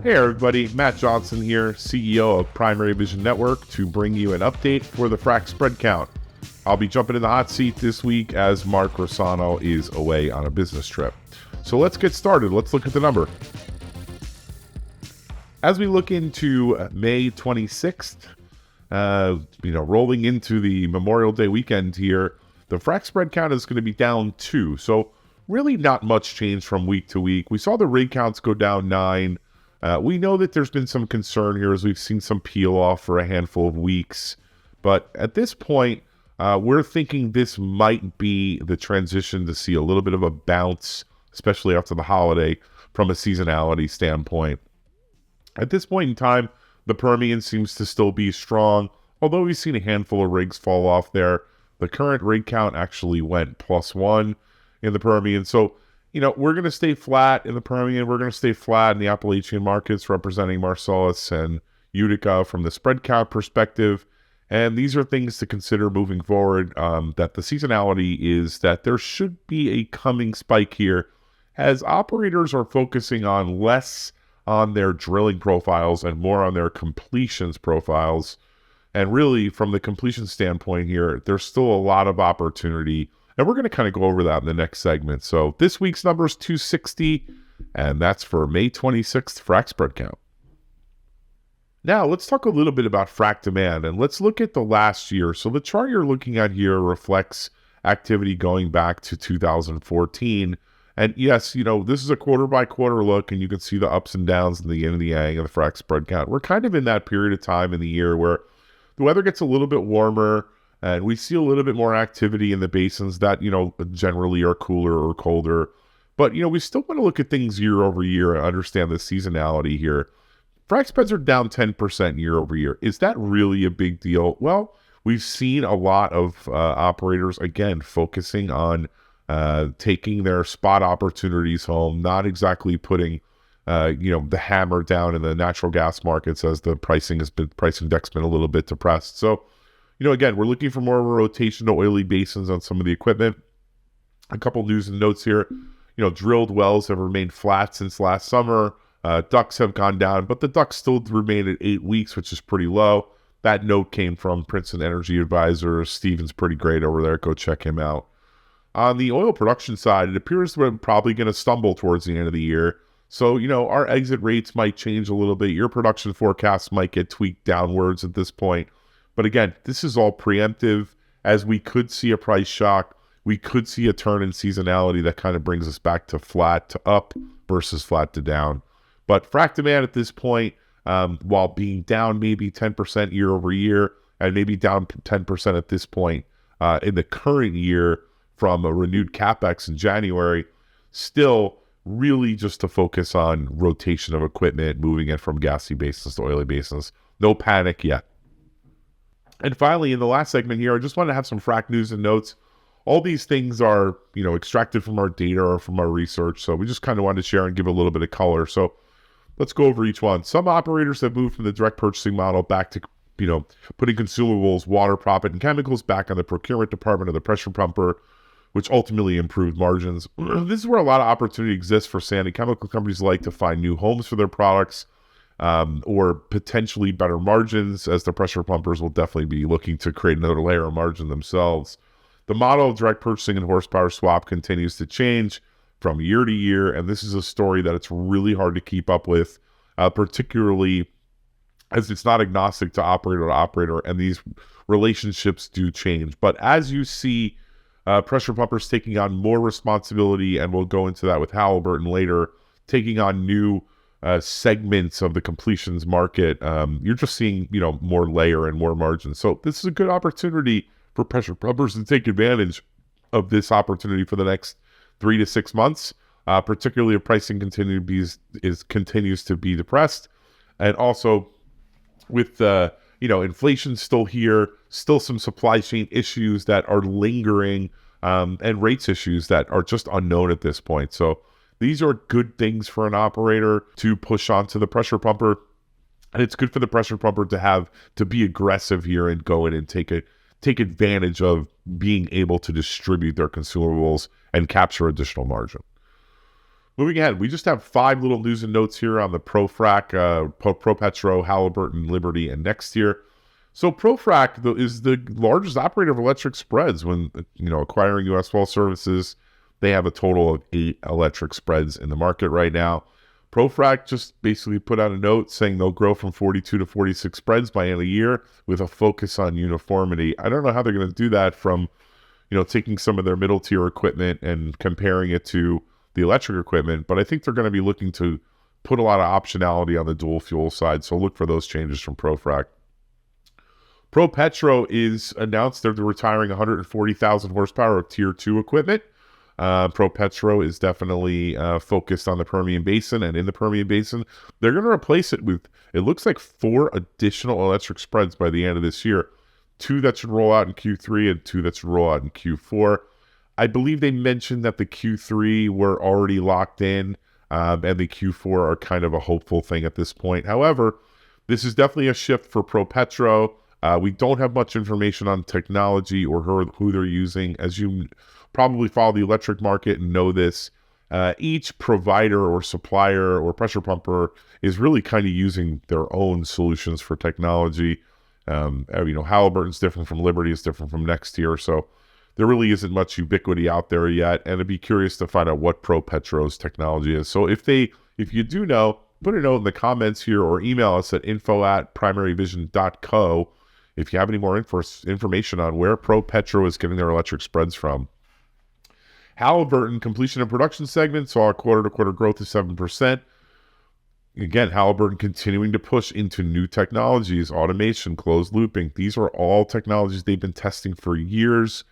Hey everybody, Matt Johnson here, CEO of Primary Vision Network, to bring you an update for the Frac Spread Count. I'll be jumping in the hot seat this week as Mark Rosano is away on a business trip. So let's get started. Let's look at the number. As we look into May 26th, rolling into the Memorial Day weekend here, the Frac Spread Count is going to be down 2. So really not much change from week to week. We saw the rig counts go down 9. We know that there's been some concern here as we've seen some peel off for a handful of weeks. But at this point, we're thinking this might be the transition to see a little bit of a bounce, especially after the holiday, from a seasonality standpoint. At this point in time, the Permian seems to still be strong, although we've seen a handful of rigs fall off there. The current rig count actually went +1 in the Permian. So, we're going to stay flat in the Permian. We're going to stay flat in the Appalachian markets, representing Marcellus and Utica from the spread count perspective. And these are things to consider moving forward, that the seasonality is that there should be a coming spike here as operators are focusing on less on their drilling profiles and more on their completions profiles. And really, from the completion standpoint here, there's still a lot of opportunity. And we're going to kind of go over that in the next segment. So this week's number is 260, and that's for May 26th Frac Spread Count. Now, let's talk a little bit about frac demand, and let's look at the last year. So the chart you're looking at here reflects activity going back to 2014. And yes, this is a quarter-by-quarter look, and you can see the ups and downs and the yin and the yang of the frac spread count. We're kind of in that period of time in the year where the weather gets a little bit warmer, and we see a little bit more activity in the basins that, generally are cooler or colder. But, we still want to look at things year over year and understand the seasonality here. Frac spreads are down 10% year over year. Is that really a big deal? Well, we've seen a lot of operators, again, focusing on taking their spot opportunities home, not exactly putting, the hammer down in the natural gas markets as the price index been a little bit depressed. So, again, we're looking for more of a rotation to oily basins on some of the equipment. A couple news and notes here. Drilled wells have remained flat since last summer. DUCs have gone down, but the DUCs still remain at 8 weeks, which is pretty low. That note came from Princeton Energy Advisors. Steven's pretty great over there. Go check him out. On the oil production side, it appears we're probably going to stumble towards the end of the year. So, our exit rates might change a little bit. Your production forecasts might get tweaked downwards at this point. But again, this is all preemptive, as we could see a price shock. We could see a turn in seasonality that kind of brings us back to flat to up versus flat to down. But frac demand at this point, while being down maybe 10% year over year, and maybe down 10% at this point in the current year from a renewed CapEx in January, still really just to focus on rotation of equipment, moving it from gassy basins to oily basins. No panic yet. And finally, in the last segment here, I just want to have some frac news and notes. All these things are, extracted from our data or from our research. So we just kind of wanted to share and give a little bit of color. So let's go over each one. Some operators have moved from the direct purchasing model back to, putting consumables, water, proppant, and chemicals back on the procurement department of the pressure pumper, which ultimately improved margins. This is where a lot of opportunity exists for sand and chemical companies like to find new homes for their products, or potentially better margins, as the pressure pumpers will definitely be looking to create another layer of margin themselves. The model of direct purchasing and horsepower swap continues to change from year to year, and this is a story that it's really hard to keep up with, particularly as it's not agnostic to operator, and these relationships do change. But as you see pressure pumpers taking on more responsibility, and we'll go into that with Halliburton later, taking on new segments of the completions market, you're just seeing, more layer and more margin. So this is a good opportunity for pressure pumpers to take advantage of this opportunity for the next 3 to 6 months, particularly if pricing continues to be depressed. And also with inflation still here, still some supply chain issues that are lingering, and rates issues that are just unknown at this point. So these are good things for an operator to push onto the pressure pumper. And it's good for the pressure pumper to be aggressive here and go in and take advantage of being able to distribute their consumables and capture additional margin. Moving ahead, we just have 5 little news and notes here on the Profract, ProPetro, Halliburton, Liberty, and Nextier. So Profract is the largest operator of electric spreads when, acquiring U.S. Well Services. They have a total of 8 electric spreads in the market right now. Profract just basically put out a note saying they'll grow from 42 to 46 spreads by end of the year with a focus on uniformity. I don't know how they're going to do that from, taking some of their middle tier equipment and comparing it to the electric equipment, but I think they're going to be looking to put a lot of optionality on the dual fuel side. So look for those changes from Profract. ProPetro is announced they're retiring 140,000 horsepower of Tier 2 equipment. ProPetro is definitely focused on the Permian Basin, and in the Permian Basin, they're going to replace it with, it looks like 4 additional electric spreads by the end of this year. 2 that should roll out in Q3 and 2 that should roll out in Q4. I believe they mentioned that the Q3 were already locked in, and the Q4 are kind of a hopeful thing at this point. However, this is definitely a shift for ProPetro. We don't have much information on technology or who they're using. As you probably follow the electric market and know this, each provider or supplier or pressure pumper is really kind of using their own solutions for technology. Halliburton's different from Liberty, is different from Nextier, so there really isn't much ubiquity out there yet, and I'd be curious to find out what ProPetro's technology is. So if you do know, put a note in the comments here or email us at info@primaryvision.co if you have any more information on where ProPetro is getting their electric spreads from. Halliburton completion and production segment saw a quarter-to-quarter growth of 7%. Again, Halliburton continuing to push into new technologies, automation, closed looping. These are all technologies they've been testing for years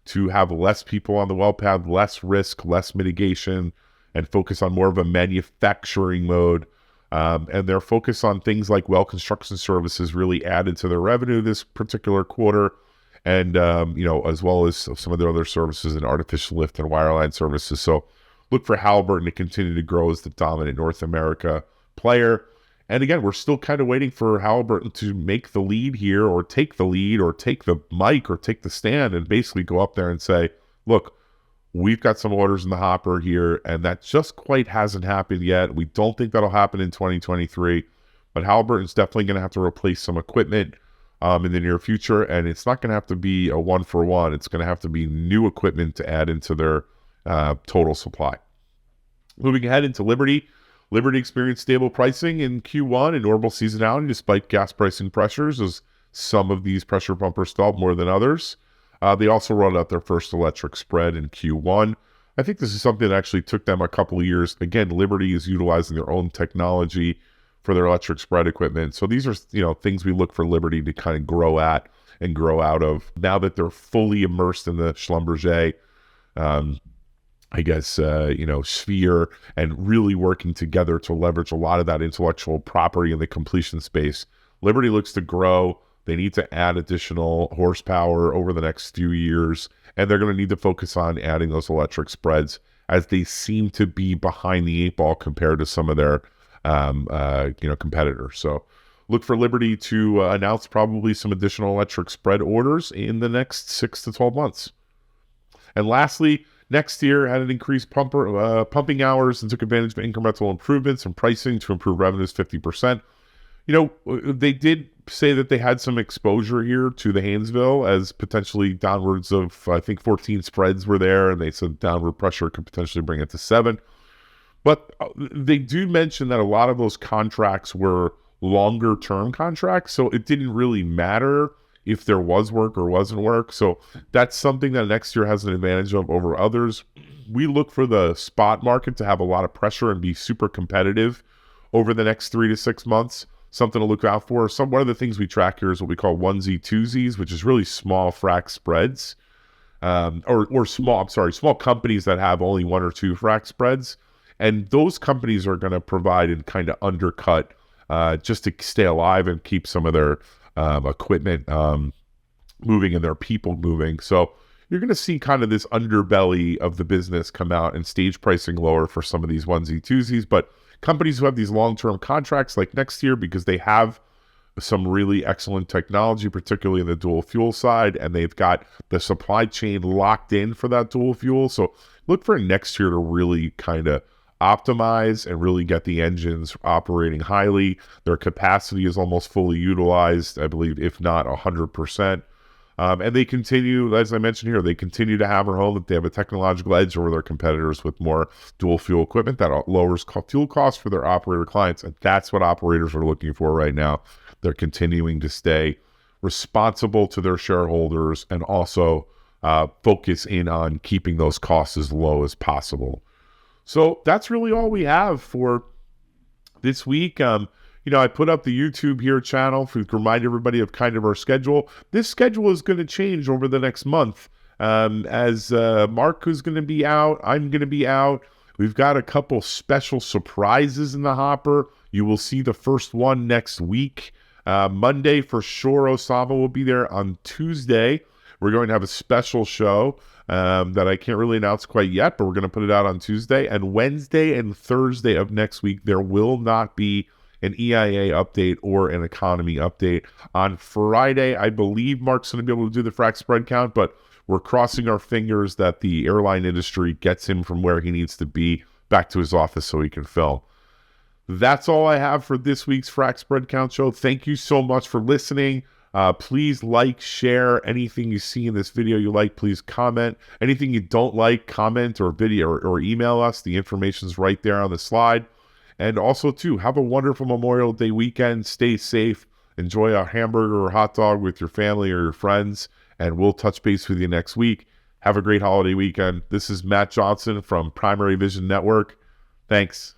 to have less people on the well pad, less risk, less mitigation, and focus on more of a manufacturing mode. And their focus on things like well construction services really added to their revenue this particular quarter. And, as well as some of their other services and artificial lift and wireline services. So look for Halliburton to continue to grow as the dominant North America player. And again, we're still kind of waiting for Halliburton to make the lead here, or take the lead, or take the mic, or take the stand, and basically go up there and say, look, we've got some orders in the hopper here, and that just quite hasn't happened yet. We don't think that'll happen in 2023, but Halliburton's definitely going to have to replace some equipment in the near future, and it's not going to have to be a one-for-one. It's going to have to be new equipment to add into their total supply. Moving ahead into Liberty. Liberty experienced stable pricing in Q1 and normal seasonality despite gas pricing pressures, as some of these pressure pumpers felt more than others. They also rolled out their first electric spread in Q1. I think this is something that actually took them a couple of years. Again, Liberty is utilizing their own technology for their electric spread equipment. So these are, things we look for Liberty to kind of grow at and grow out of. Now that they're fully immersed in the Schlumberger sphere, and really working together to leverage a lot of that intellectual property in the completion space. Liberty looks to grow. They need to add additional horsepower over the next few years, and they're going to need to focus on adding those electric spreads, as they seem to be behind the 8 ball compared to some of their competitors. So look for Liberty to announce probably some additional electric spread orders in the next 6 to 12 months. And lastly, Nextier had an increased pumping hours and took advantage of incremental improvements in pricing to improve revenues 50%. They did say that they had some exposure here to the Haynesville, as potentially downwards of, I think, 14 spreads were there, and they said downward pressure could potentially bring it to 7. But they do mention that a lot of those contracts were longer-term contracts, so it didn't really matter if there was work or wasn't work. So that's something that Nextier has an advantage of over others. We look for the spot market to have a lot of pressure and be super competitive over the next 3 to 6 months. Something to look out for. One of the things we track here is what we call onesie twosies, which is really small frac spreads, small companies that have only 1 or 2 frac spreads. And those companies are going to provide and kind of undercut just to stay alive and keep some of their equipment moving and their people moving. So you're going to see kind of this underbelly of the business come out and stage pricing lower for some of these onesie twosies. But companies who have these long-term contracts like Nextier, because they have some really excellent technology, particularly in the dual fuel side, and they've got the supply chain locked in for that dual fuel. So look for Nextier to really kind of optimize and really get the engines operating highly. Their capacity is almost fully utilized, I believe, if not 100%. And they continue, as I mentioned here, they continue to hammer home that they have a technological edge over their competitors with more dual fuel equipment that lowers fuel costs for their operator clients. And that's what operators are looking for right now. They're continuing to stay responsible to their shareholders and also focus in on keeping those costs as low as possible. So that's really all we have for this week. I put up the YouTube here channel to remind everybody of kind of our schedule. This schedule is going to change over the next month. As Mark is going to be out, I'm going to be out. We've got a couple special surprises in the hopper. You will see the first one next week. Monday for sure, Osama will be there. On Tuesday, we're going to have a special show that I can't really announce quite yet, but we're going to put it out on Tuesday. And Wednesday and Thursday of next week, there will not be an EIA update or an economy update. On Friday, I believe Mark's going to be able to do the frac spread count, but we're crossing our fingers that the airline industry gets him from where he needs to be back to his office so he can film. That's all I have for this week's Frac Spread Count show. Thank you so much for listening. Please like, share anything you see in this video you like. Please comment. Anything you don't like, comment or video or email us. The information's right there on the slide. And also, too, have a wonderful Memorial Day weekend. Stay safe. Enjoy a hamburger or hot dog with your family or your friends. And we'll touch base with you next week. Have a great holiday weekend. This is Matt Johnson from Primary Vision Network. Thanks.